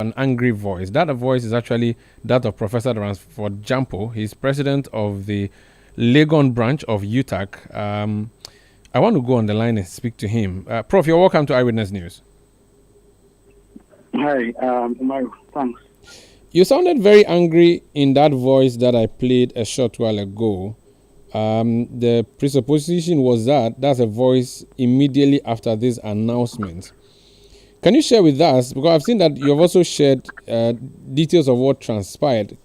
An angry voice. That voice is actually that of Professor Ransford Gyampo. He's president of the Legon branch of UTAC. I want to go on the line and speak to him. Prof, you're welcome to Eyewitness News. Hi, Umaru, thanks. You sounded very angry in that voice that I played a short while ago. The presupposition was that that's a voice immediately after this announcement. Can you share with us, because I've seen that you've also shared details of what transpired.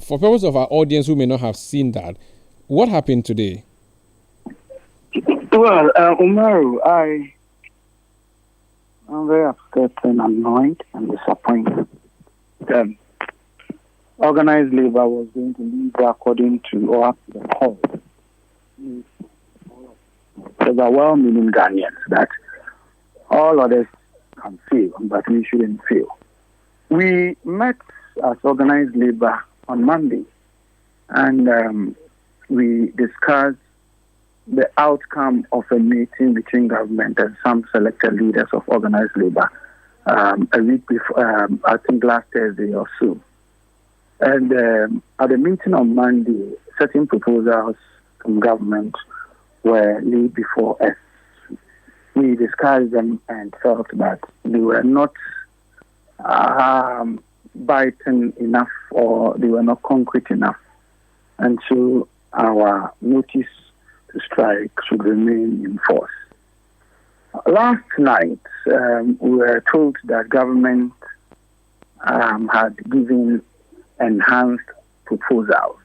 For purpose of our audience who may not have seen that, what happened today? Well, Umaru, I'm very upset and annoyed and disappointed. Organized labor was going to leave according to or the call. There's a well-meaning Ghanaians that all others can fail, but we shouldn't fail. We met as organized labor on Monday, and we discussed the outcome of a meeting between government and some selected leaders of organized labor a week before, I think last Thursday or so. And at the meeting on Monday, certain proposals from government were laid before us. We discussed them and felt that they were not biting enough or they were not concrete enough. And so our notice to strike should remain in force. Last night, we were told that government had given enhanced proposals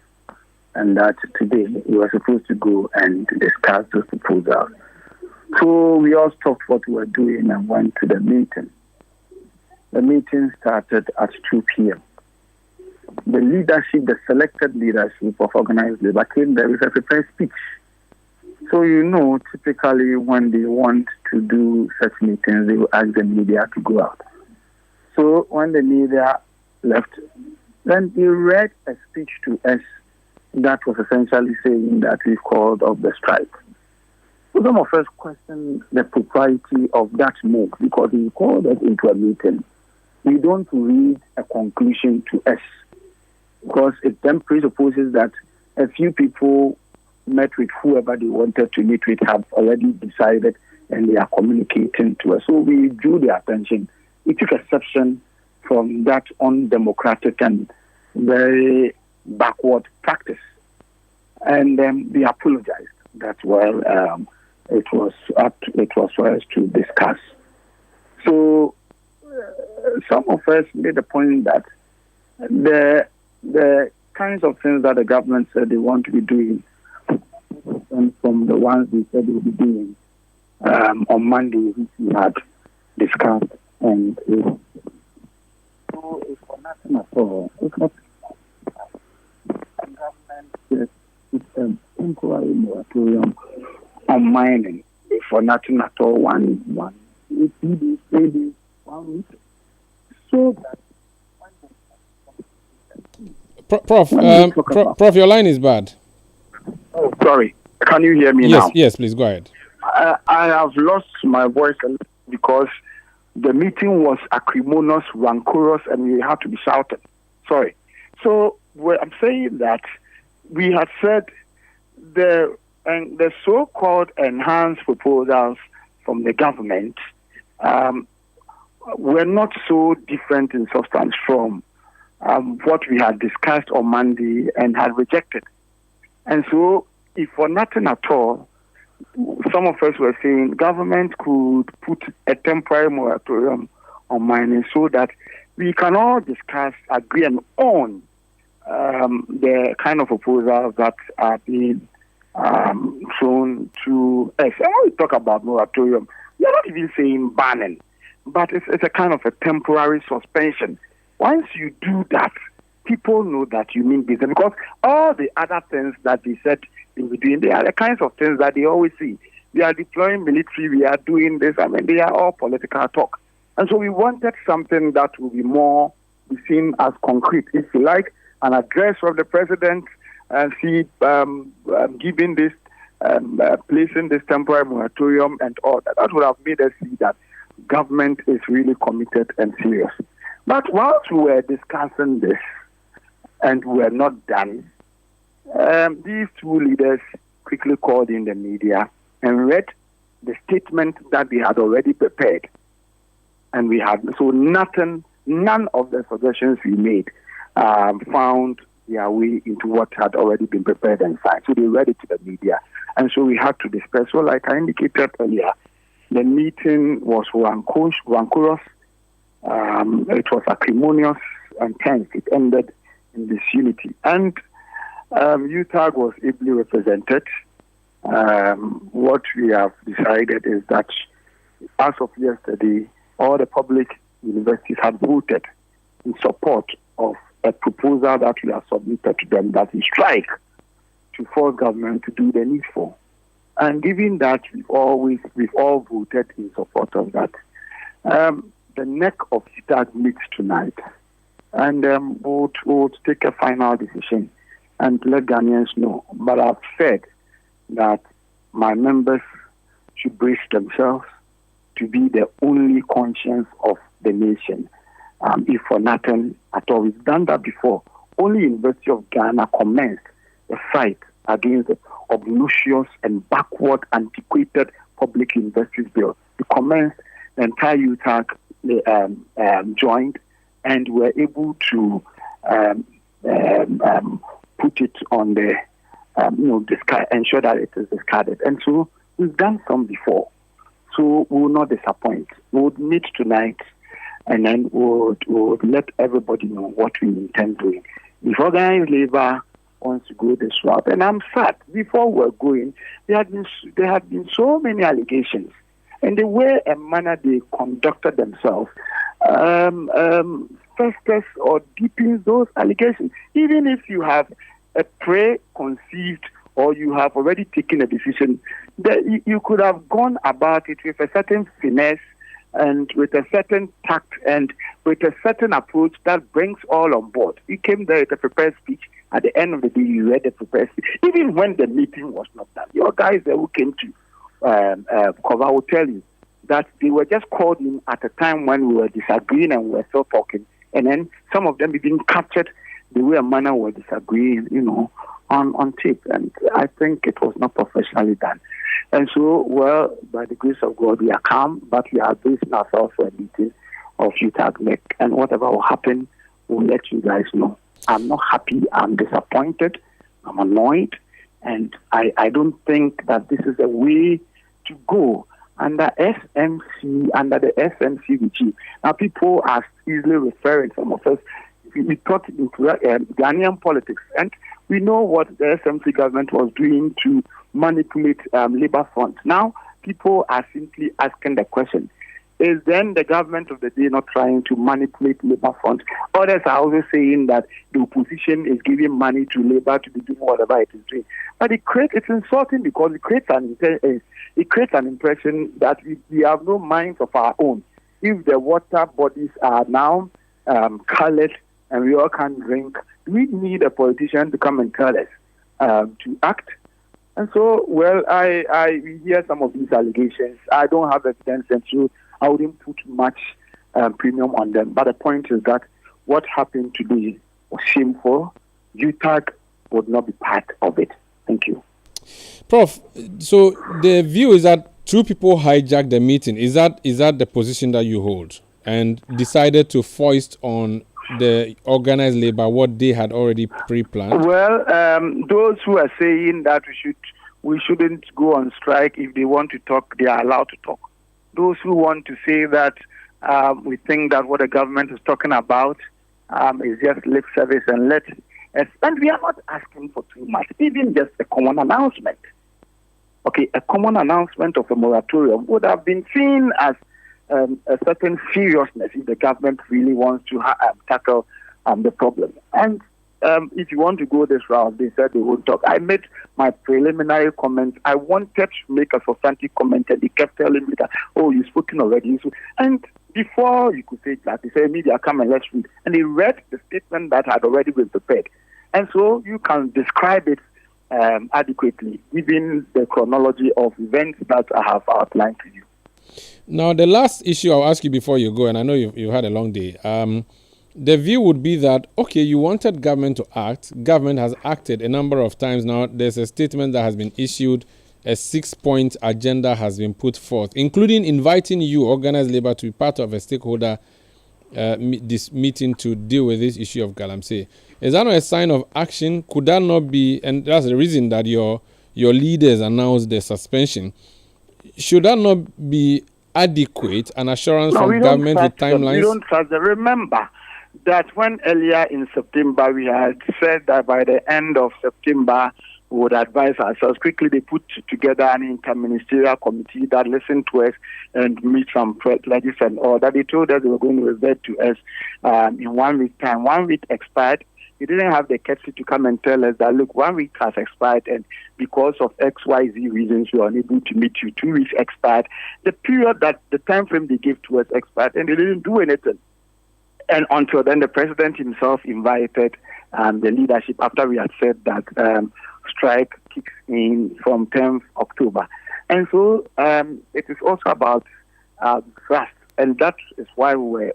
and that today we were supposed to go and discuss those proposals. So we all stopped what we were doing and went to the meeting. The meeting started at 2 p.m. The leadership, the selected leadership of organized labor came there with a prepared speech. So typically when they want to do such meetings, they will ask the media to go out. So when the media left, then they read a speech to us that was essentially saying that we called off the strike. So some of us questioned the propriety of that move because we called us into a meeting. We don't read a conclusion to us because it then presupposes that a few people met with whoever they wanted to meet with have already decided and they are communicating to us. So we drew their attention. We took exception from that undemocratic and very backward practice. And then they apologized that, it was for us to discuss. So some of us made the point that the kinds of things that the government said they want to be doing and from the ones they said they will be doing on Monday, which we had discussed. And so it's for nothing at all. It's not government, it's an inquiry moratorium on mining. It's for nothing at all. One maybe 1 week. So that Prof, your line is bad. Oh, sorry. Can you hear me now? Yes, please go ahead. I have lost my voice because the meeting was acrimonious, rancorous, and we had to be shouted. Sorry. So I'm saying that we had said the so-called enhanced proposals from the government were not so different in substance from what we had discussed on Monday and had rejected. And so, if for nothing at all, some of us were saying government could put a temporary moratorium on mining so that we can all discuss, agree on the kind of proposals that are being thrown to us. And when we talk about moratorium, we are not even saying banning, but it's a kind of a temporary suspension. Once you do that, people know that you mean business because all the other things that they said they were doing, they are the kinds of things that they always see. We are deploying military, we are doing this. They are all political talk. And so we wanted something that will be more seen as concrete, if you like, an address from the president and see giving this, placing this temporary moratorium and all that. That would have made us see that government is really committed and serious. But whilst we were discussing this and we were not done, these two leaders quickly called in the media and read the statement that they had already prepared. And we had, so none of the suggestions we made found their way into what had already been prepared and signed. So they read it to the media. And so we had to disperse. So like I indicated earlier, the meeting was rancorous, it was acrimonious and tense. It ended in disunity. And UTAG was ably represented. What we have decided is that as of yesterday, all the public universities had voted in support of a proposal that we have submitted to them, that is strike, to force government to do the needful. And given that we've all voted in support of that, the neck of UTAG meets tonight, and we'll take a final decision and let Ghanaians know. But I've said that my members should brace themselves to be the only conscience of the nation, if for nothing at all. We've done that before. Only University of Ghana commenced a fight against the obnoxious and backward, antiquated public universities bill. We commenced, the entire UTAG joined, and were able to put it on the, ensure that it is discarded. And so we've done some before. So we will not disappoint. We would meet tonight, and then we'll let everybody know what we intend doing. If organized labor wants to go this route, and I'm sad, before we're going, there had been so many allegations, and the way and manner they conducted themselves festers or deepens those allegations. Even if you have a preconceived or you have already taken a decision, that you could have gone about it with a certain finesse and with a certain tact and with a certain approach that brings all on board. You came there with a prepared speech. At the end of the day, you read the prepared speech. Even when the meeting was not done, your guys there who came to cover will tell you that they were just called in at a time when we were disagreeing and we were still talking. And then some of them even captured the way and manner we were disagreeing, on tape. And I think it was not professionally done. And so, well, by the grace of God, we are calm, but we are bracing ourselves for a meeting of UTAG NEC. And whatever will happen, we'll let you guys know. I'm not happy. I'm disappointed. I'm annoyed. And I don't think that this is a way to go under SMC, under the SMC regime. Now, people are easily referring, some of us, we thought into Ghanaian politics. And we know what the SMC government was doing to manipulate labor front. Now, people are simply asking the question, is then the government of the day not trying to manipulate labor front? Others are also saying that the opposition is giving money to labor to be doing whatever it is doing. But it's insulting because it creates an impression that we have no minds of our own. If the water bodies are now colored and we all can't drink, we need a politician to come and tell us to act. And so, well, I hear some of these allegations. I don't have evidence, and so I wouldn't put much premium on them. But the point is that what happened today was shameful. UTAG would not be part of it. Thank you. Prof, so the view is that two people hijacked the meeting. Is that the position that you hold, and decided to foist on the organized labor what they had already pre-planned? Well, those who are saying that we shouldn't go on strike, if they want to talk, they are allowed to talk. Those who want to say that we think that what the government is talking about is just lip service and and we are not asking for too much, even just a common announcement. Okay, a common announcement of a moratorium would have been seen as a certain seriousness if the government really wants to tackle the problem. And if you want to go this route, they said they would talk. I made my preliminary comments. I wanted to make a substantive comment, and they kept telling me that, oh, you've spoken already. And before you could say that, they said, media, come and let's read. And they read the statement that had already been prepared. And so you can describe it adequately, given the chronology of events that I have outlined to you. Now, the last issue I'll ask you before you go, and I know you've had a long day. The view would be that, okay, you wanted government to act. Government has acted a number of times now. There's a statement that has been issued. A 6-point agenda has been put forth, including inviting you, organized labor, to be part of a stakeholder this meeting to deal with this issue of Galamsey. Is that not a sign of action? Could that not be, and that's the reason that your leaders announced the suspension, should that not be adequate, an assurance from government with timelines? We don't trust them. Remember that when earlier in September we had said that by the end of September we would advise ourselves. Quickly they put together an interministerial committee that listened to us and meet some pledges and all that. They told us they were going to revert to us in 1 week time. 1 week expired. They didn't have the courtesy to come and tell us that, look, 1 week has expired and because of XYZ reasons we are unable to meet you. 2 weeks expired. The period that the time frame they gave to us expired and they didn't do anything. And until then, the president himself invited the leadership after we had said that strike kicks in from 10th October. And so it is also about trust. And that is why we're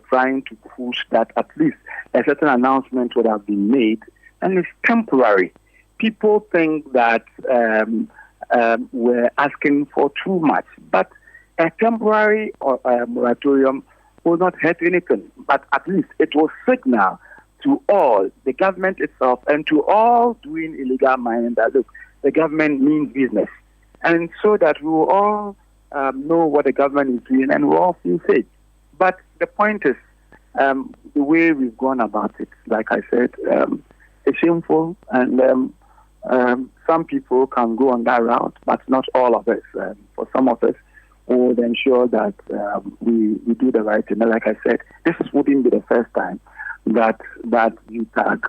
trying to push that at least a certain announcement would have been made. And it's temporary. People think that we're asking for too much. But a temporary moratorium will not hurt anything. But at least it will signal to all, the government itself, and to all doing illegal mining that, look, the government means business. And so that we will all know what the government is doing and we all feel safe. But the point is, the way we've gone about it, like I said, it's shameful, and some people can go on that route, but not all of us. For some of us, we would ensure that we do the right thing. Like I said, this wouldn't be the first time that UTAG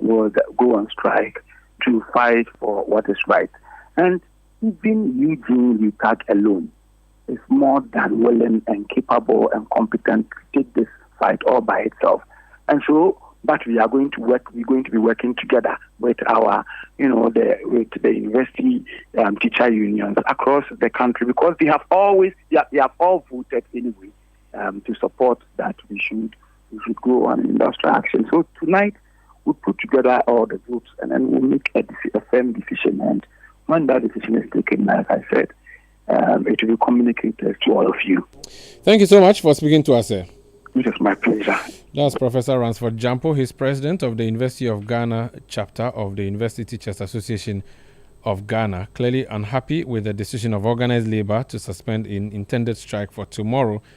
would go on strike to fight for what is right. And even Eugene UTAG alone is more than willing and capable and competent to take this fight all by itself. And so, but we are going to work. We're going to be working together with our, with the university teacher unions across the country, because they have all voted anyway to support that we should go on industrial action. So tonight we'll put together all the groups and then we'll make a firm decision. And when that decision is taken, like I said, it will be communicated to all of you. Thank you so much for speaking to us, sir. It is my pleasure. That's Professor Ransford Gyampo. He's president of the University of Ghana chapter of the University Teachers Association of Ghana. Clearly unhappy with the decision of organized labor to suspend an intended strike for tomorrow